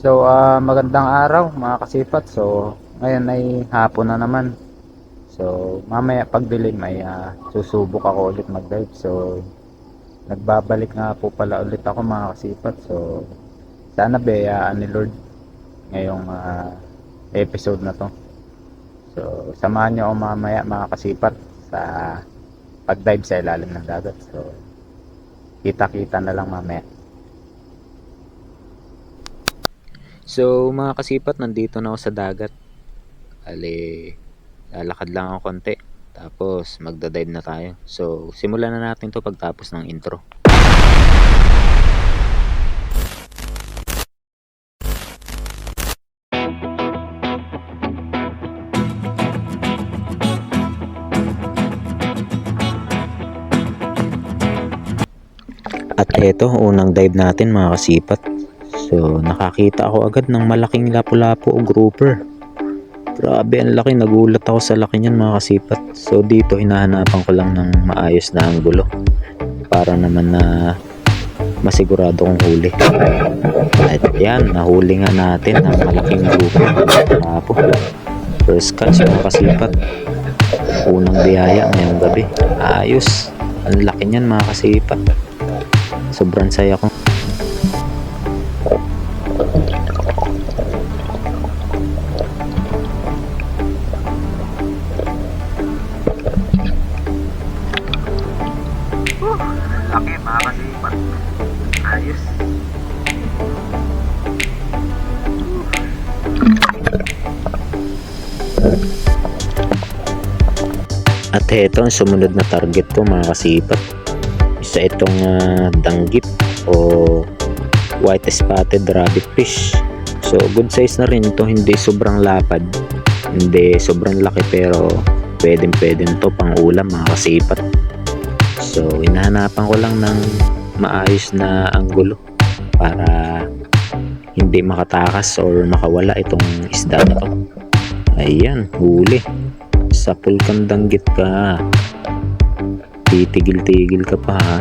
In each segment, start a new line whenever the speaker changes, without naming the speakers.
So magandang araw mga kasipat. So ngayon ay hapon na naman. So mamaya pagdilim ay susubok ako ulit mag-dive. So nagbabalik nga po pala ulit ako mga kasipat. So sana biyayaan ni Lord ngayong episode na to. So samahan niyo ako mamaya mga kasipat sa pag-dive sa ilalim ng dagat. So kita-kita na lang mamaya. So mga kasipat, nandito na ako sa dagat. Lalakad lang ako konti, tapos magda-dive na tayo. So simulan na natin to pagtapos ng intro. At eto, unang dive natin mga kasipat. So nakakita ako agad ng malaking lapu-lapu o grouper. Grabe, ang laki. Nagulat ako sa laki niyan mga kasipat. So dito hinahanapan ko lang ng maayos na anggulo para naman na masigurado kong huli. At yan, nahuli nga natin ang malaking grouper. Lapu. First catch mga kasipat. Unang biyaya ngayong gabi. Ayos. Ang laki niyan mga kasipat. Sobrang saya ko. Laki mga kasipat. Ayos. At heto ang sumunod na target ko mga kasipat. Isa itong danggit o white spotted rabbit fish. So good size na rin ito. Hindi sobrang lapad, hindi sobrang laki, pero pwede to pang ulam mga kasipat. So hinahanapan ko lang ng maayos na anggulo para hindi makatakas or makawala itong isda na to. Ayan, huli. Sa pulkang danggit ka, titigil-tigil ka pa ha.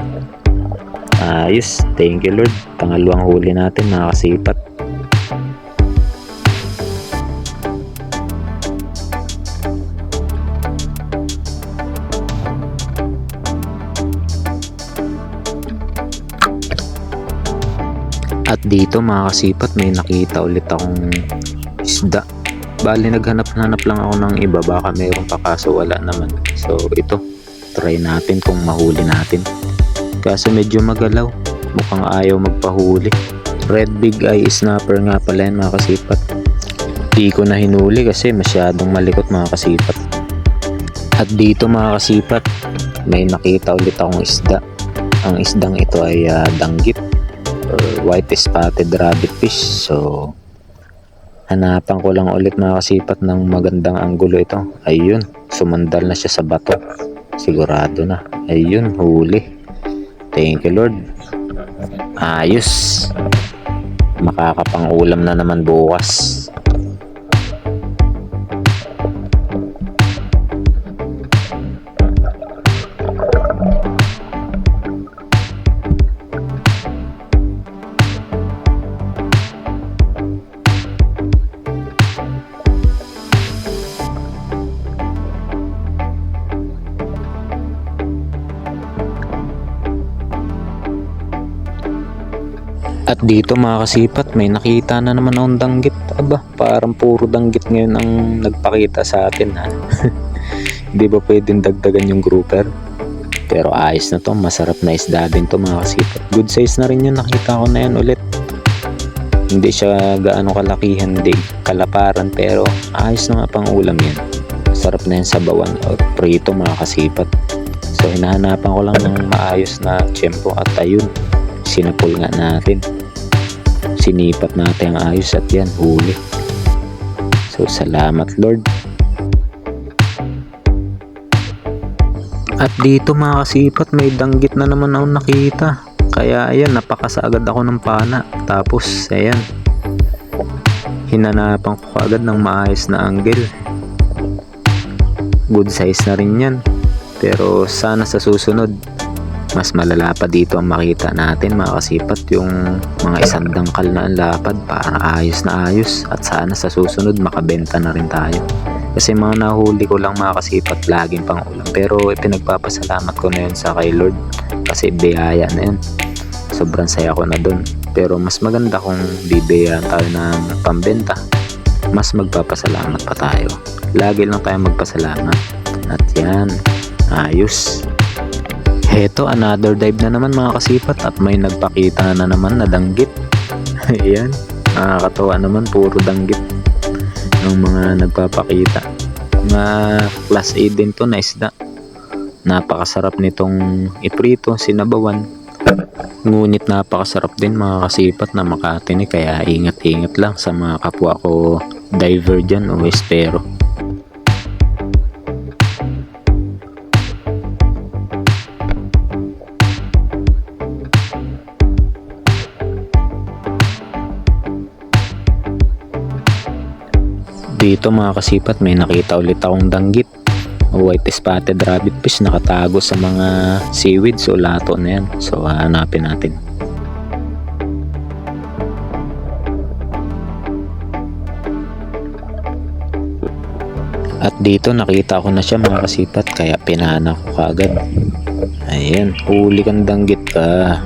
Ayos, thank you Lord. Pangalawang huli natin mga kasipat. At dito mga kasipat, may nakita ulit akong isda. Bali naghanap-hanap lang ako ng iba, baka mayroon pa kaso wala naman. So ito, try natin kung mahuli natin. Kaso medyo magalaw, mukhang ayaw magpahuli. Red big eye snapper nga pala yan mga kasipat. Di ko na hinuli kasi masyadong malikot mga kasipat. At dito mga kasipat, may nakita ulit akong isda. Ang isdang ito ay danggit or white spotted rabbit fish. So hanapan ko lang ulit mga kasipat ng magandang anggulo ito. Ayun, sumandal na siya sa bato. Sigurado na. Ayun, huli. Thank you Lord. Ayos. Makakapang ulam na naman bukas. At dito mga kasipat, may nakita na naman akong danggit. Aba, parang puro danggit ngayon ang nagpakita sa atin ha. Hindi ba pwedeng dagdagan yung grouper? Pero ayos na to, masarap na isda din to mga kasipat. Good size na rin yun, nakita ko na yan ulit. Hindi siya gaano kalakihan, hindi kalaparan, pero ayos na nga pang ulam yan. Sarap na yan sa bawan o prito mga kasipat. So hinahanapan ko lang ng maayos na tiyempo at ayun, sinapol nga natin. Sinipat natin ang ayos at yan, huli. So salamat Lord. At dito mga kasipat, may danggit na naman ako nakita. Kaya ayan, napakasa agad ako ng pana. Tapos ayan, hinanapan ko agad ng maayos na angle. Good size na rin yan. Pero sana sa susunod, mas malala pa dito ang makita natin mga kasipat, yung mga isang dangkal na ang lapad, para ayos na ayos. At sana sa susunod makabenta na rin tayo. Kasi mga nahuli ko lang mga kasipat, laging pang ulam. Pero pinagpapasalamat ko na yun sa kay Lord. Kasi biyaya na yun. Sobrang saya ko na dun. Pero mas maganda kung bibiyaan tayo ng pambenta. Mas magpapasalamat pa tayo. Lagi lang tayo magpasalamat. At yan, ayos. Heto, another dive na naman mga kasipat. At may nagpakita na naman na danggit. Ayan, nakakatawa naman, puro danggit ng mga nagpapakita. Mga class A din to na isda. Napakasarap nitong iprito, sinabawan. Ngunit napakasarap din mga kasipat na makatinik. Kaya ingat-ingat lang sa mga kapwa ko diver dyan o espero. Dito mga kasipat, may nakita ulit akong danggit, white spotted rabbitfish, nakatago sa mga seaweeds o lato na yan. So hanapin natin. At dito nakita ko na siya mga kasipat, kaya pinana ko kaagad. Ayan, huli kang danggit ka.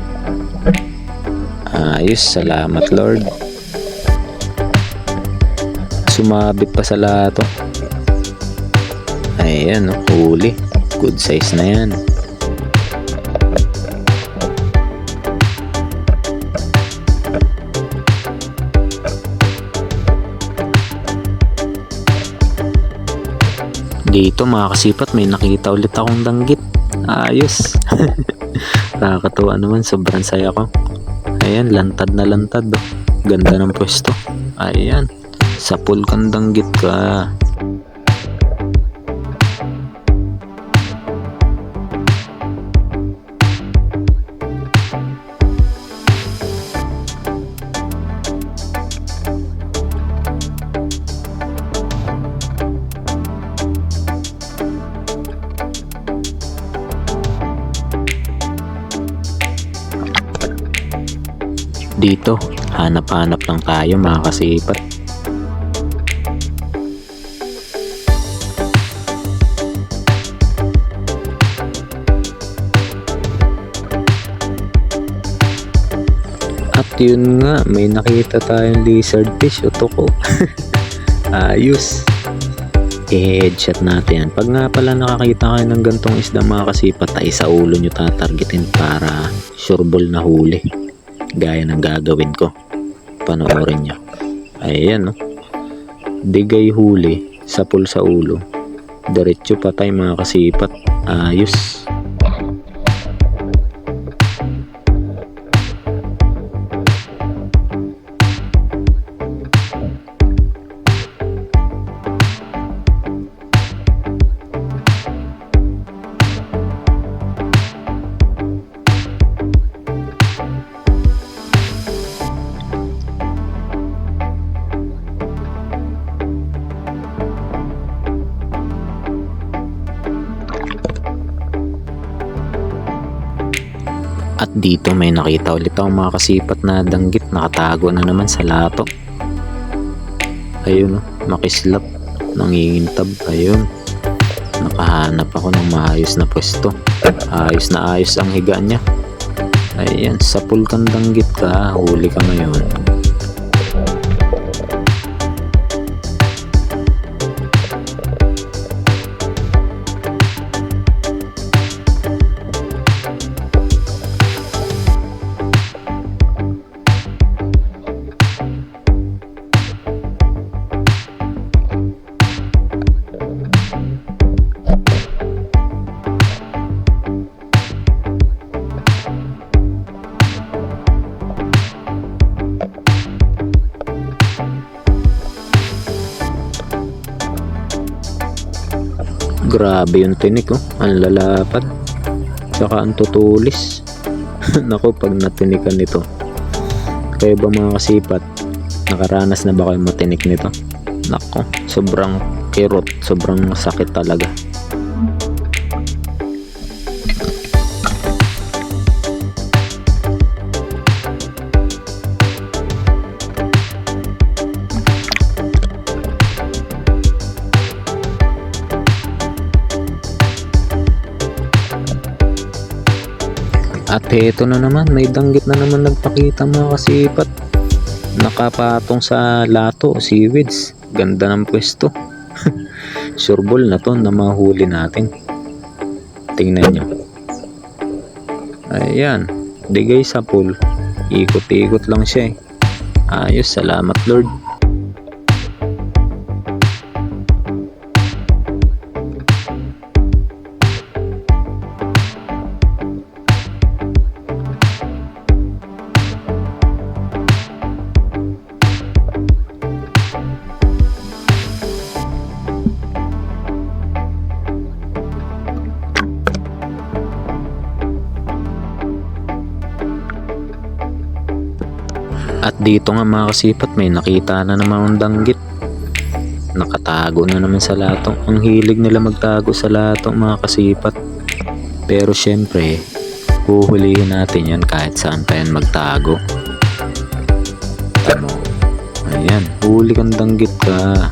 Ayos, salamat Lord. Sumabit pa sa lato. Ayan, huli. Good size na yan. Dito mga kasipat, may nakita ulit akong danggit. Ayos. Nakakatuwa naman, sobrang saya ko. Ayan, lantad na lantad. Ganda ng pwesto. Ayan, sapul kang danggit ka. Dito, hanap-hanap lang tayo mga kasipat. At yun nga, may nakita tayong lizard fish o tuko. Ayos. I-headshot natin yan. Pag nga pala nakakita kayo ng gantong isda mga kasipat, ay sa ulo nyo tatargetin para sureball na huli. Gaya ng gagawin ko. Panoorin nyo. Ayan, no? Digay huli, sapul sa ulo. Diretso patay mga kasipat. Ayos. At dito may nakita ulit ako mga kasipat na danggit, nakatago na naman sa lato. Ayun, makislap, nangingintab. Ayun, nakahanap ako ng maayos na pwesto. Ayos na ayos ang higa niya. Ayan, sapul kang danggit ka, huli ka ngayon. Grabe yung tinik oh. Ang lalapad. Tsaka ang tutulis. Nako, pag natinikan nito. Kayo ba mga kasipat? Nakaranas na ba kayo matinik nito? Nako, sobrang kirot. Sobrang sakit talaga. At heto na naman, may danggit na naman nagpakita mga kasipat. Nakapatong sa lato, seaweeds. Ganda ng pwesto. Sureball na to na mahuli natin. Tingnan nyo. Ayan, digay sa pool. Ikot-ikot lang siya eh. Ayos, salamat Lord. At dito nga mga kasipat, may nakita na naman ang danggit. Nakatago na naman sa lato. Ang hilig nila magtago sa lato mga kasipat. Pero syempre, huhulihin natin yan kahit saan pa yan magtago. Tamo. Ayan, huli kang danggit ka.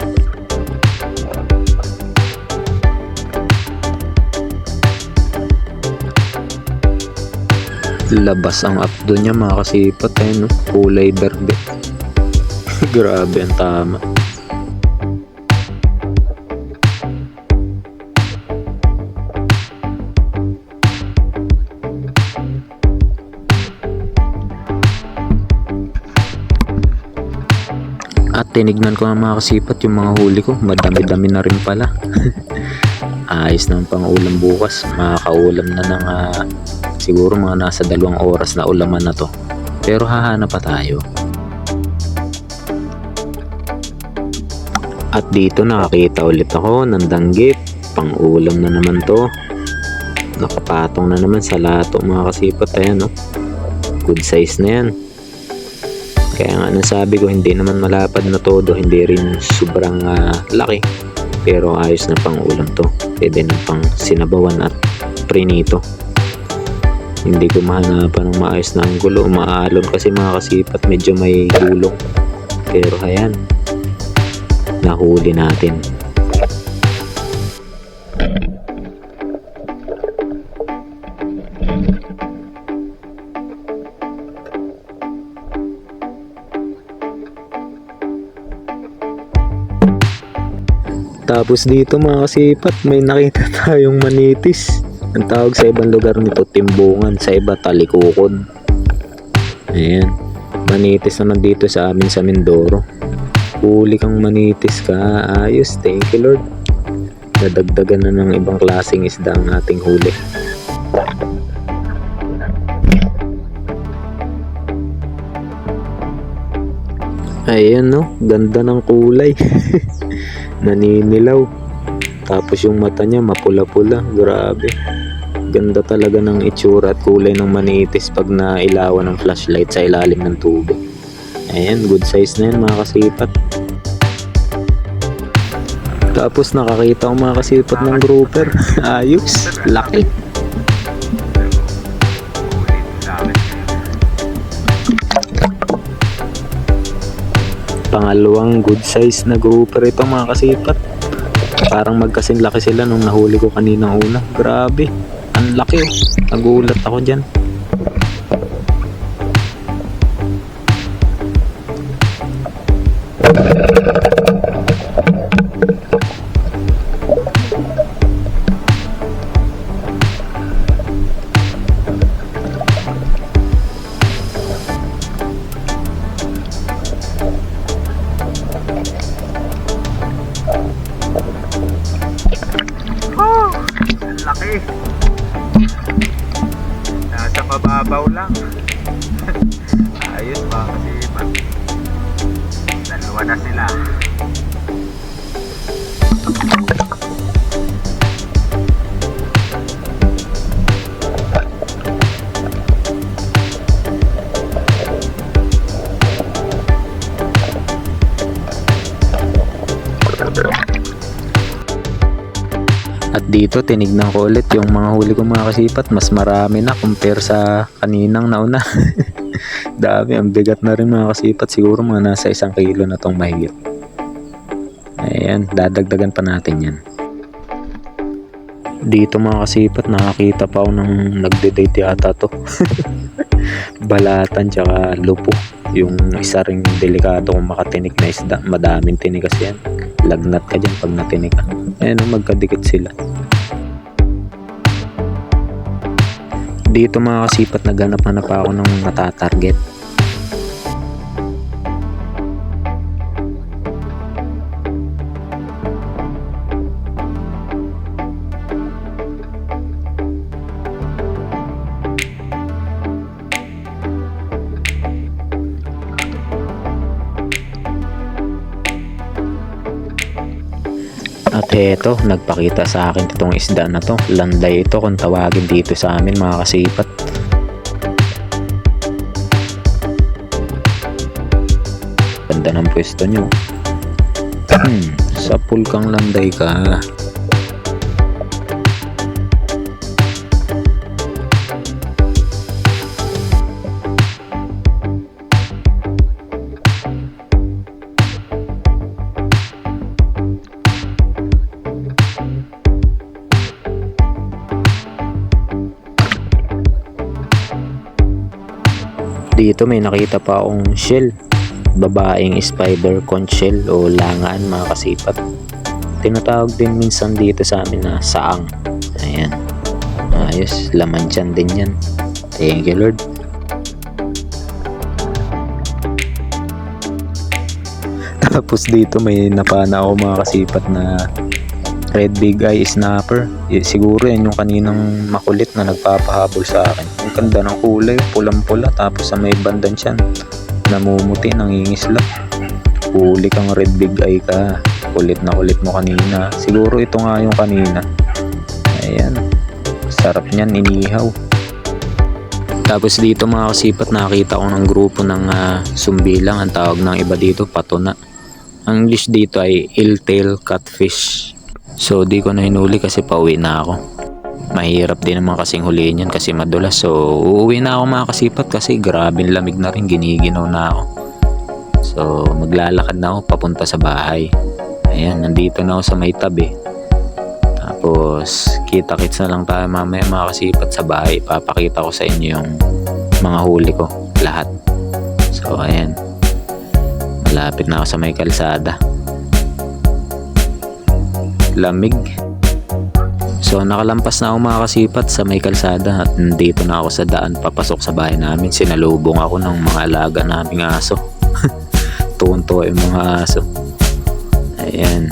Labas ang abdo niya mga kasipat eh, no? Kulay berde. Grabe ang tama. At tinignan ko nga mga kasipat yung mga huli ko, madami-dami na rin pala. Ayos ng pang-ulam bukas, makakaulam na ng siguro mga nasa 2 oras na ulaman na to. Pero hahanap pa tayo. At dito nakakita ulit ako ng danggit. Pang-ulam na naman to. Nakapatong na naman sa lato mga kasipat. Ayan no. Good size na yan. Kaya nga nasabi ko hindi naman malapad na todo. Hindi rin sobrang laki. Pero ayos na pang-ulam to. Pwede na pang sinabawan at prinito. Hindi ko mahanapan ng maayos na anggulo. Umaalon kasi mga kasipat, medyo may gulong. Pero ayan, nahuli natin. Tapos dito mga kasipat, may nakita tayong manitis. Ang tawag sa ibang lugar nito timbungan, sa iba talikukod. Ayan, manitis naman dito sa amin sa Mindoro. Huli kang manitis ka, ayos, thank you Lord. Nadagdagan na ng ibang klaseng isda ang ating huli. Ayan no, ganda ng kulay. Naninilaw. Tapos yung mata niya mapula-pula, grabe. Ganda talaga ng itsura at kulay ng manitis pag nailawan ng flashlight sa ilalim ng tubig. Ayan, good size na yan mga kasipat. Tapos nakakita ko mga kasipat ng grouper. Ayos, laki. Pangalawang good size na grouper ito mga kasipat. Parang magkasing laki sila nung nahuli ko kaninang una. Grabe, ang laki oh. Nagulat ako dyan.
Laki. Nasa mababaw lang. Ayun mga kasipat. Dalawa na sila.
Dito tinignan ko ulit yung mga huli ko mga kasipat, mas marami na compare sa kaninang nauna. Dami, ang bigat na rin mga kasipat, siguro mga nasa 1 kilo na tong mahigit. Ayan, dadagdagan pa natin yan. Dito mga kasipat, nakakita pa ako ng nagde-date yata to. Balatan tsaka lupo, yung isa ring delikado kung makatinik na isda, madaming tinik kasi yan, lagnat ka dyan pag natinik ka. Ayan, magkadikit sila. Dito mga kasipat, naghanap-hanap ako ng matatarget. At eto, nagpakita sa akin itong isda na to. Landay ito kung tawagin dito sa amin mga kasipat. Ganda ng pwesto nyo. Sa pool kang landay ka. Dito may nakita pa akong shell, babaeng spider conch shell o langaan mga kasipat. Tinatawag din minsan dito sa amin na saang. Ayan, ayos, laman tiyan din yan. Thank you Lord. Tapos dito may napana ako mga kasipat na red big eye snapper. Siguro yan yung kaninang makulit na nagpapahabol sa akin. Ang ganda ng kulay, pulang-pula, tapos sa may bandan siyan namumuti, nangingislap. Huli kang red big eye ka, kulit na kulit mo kanina. Siguro ito nga yung kanina. Ayan, sarap niyan, inihaw. Tapos dito mga kasipat, nakita ko ng grupo ng sumbilang. Ang tawag ng iba dito, patuna. Ang English dito ay eel-tail catfish. So di ko na hinuli kasi pauwi na ako. Mahirap din naman kasing huliin yan kasi madulas. So uuwi na ako mga kasipat kasi grabing lamig na rin, giniginaw na ako. So maglalakad na ako papunta sa bahay. Ayan, nandito na ako sa may tabi. Tapos kita-kits na lang tayo mamaya mga kasipat sa bahay. Papakita ko sa inyo yung mga huli ko, lahat. So ayan, malapit na ako sa may kalsada. Lamig. So nakalampas na ako mga kasipat sa may kalsada at nandito na ako sa daan papasok sa bahay namin. Sinalubong ako ng mga alaga naming aso. Tuwan-tuwa yung mga aso. Ayan,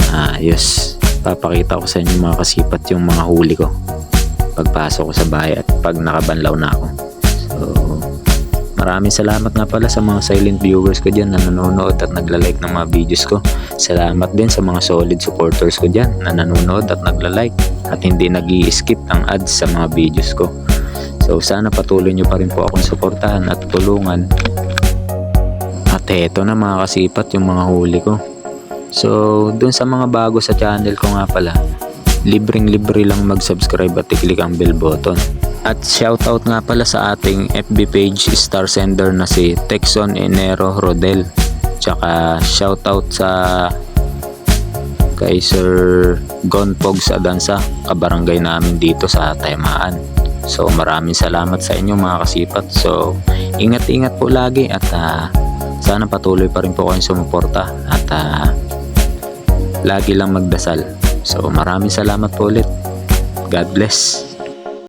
ayos. Papakita ko sa inyo mga kasipat yung mga huli ko pagpasok ko sa bahay at pag nakabanlaw na ako. So maraming salamat nga pala sa mga silent viewers ko dyan na nanonood at nagla-like ng mga videos ko. Salamat din sa mga solid supporters ko dyan na nanonood at nagla-like at hindi nag-i-skip ang ads sa mga videos ko. So sana patuloy nyo pa rin po akong suportahan at tulungan. At eto na mga kasipat yung mga huli ko. So dun sa mga bago sa channel ko nga pala, libreng-libre lang mag-subscribe at i-click ang bell button. At shoutout nga pala sa ating FB page star sender na si Texon Enero Rodel. Tsaka shoutout sa kay Sir Gonpog sa Dansa, kabarangay namin dito sa Taymaan. So maraming salamat sa inyo mga kasipat. So ingat-ingat po lagi at sana patuloy pa rin po kayong sumuporta at lagi lang magdasal. So maraming salamat po ulit. God bless.